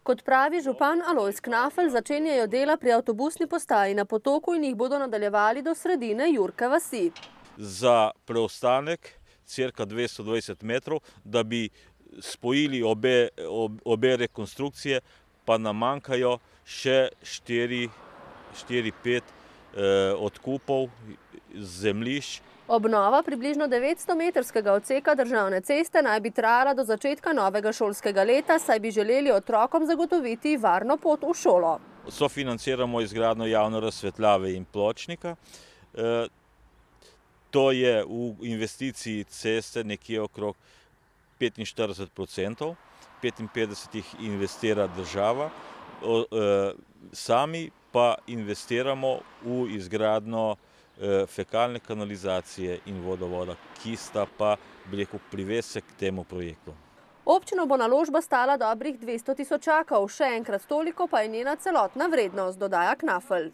Kot pravi župan Alojz Knafelj, začenjajo dela pri avtobusni postaji na Potoku in jih bodo nadaljevali do sredine Jurke vasi. Za preostanek cirka 220 metrov, da bi spojili obe rekonstrukcije, pa nam manjkajo še 4-5 odkupov zemljišč. Obnova približno 900-metrskega odseka državne ceste naj bi trajala do začetka novega šolskega leta, saj bi želeli otrokom zagotoviti varno pot v šolo. Sofinanciramo izgradnjo javne razsvetljave in pločnika. To je v investiciji ceste nekje okrog 45%, 55% jih investira država, sami pa investiramo v izgradnjo fekalne kanalizacije in vodovoda, ki sta pa, bi rekel, privesek k temu projektu. Občino bo naložba stala dobrih 200 tisočakov, še enkrat toliko pa je njena celotna vrednost, dodaja Knafelj.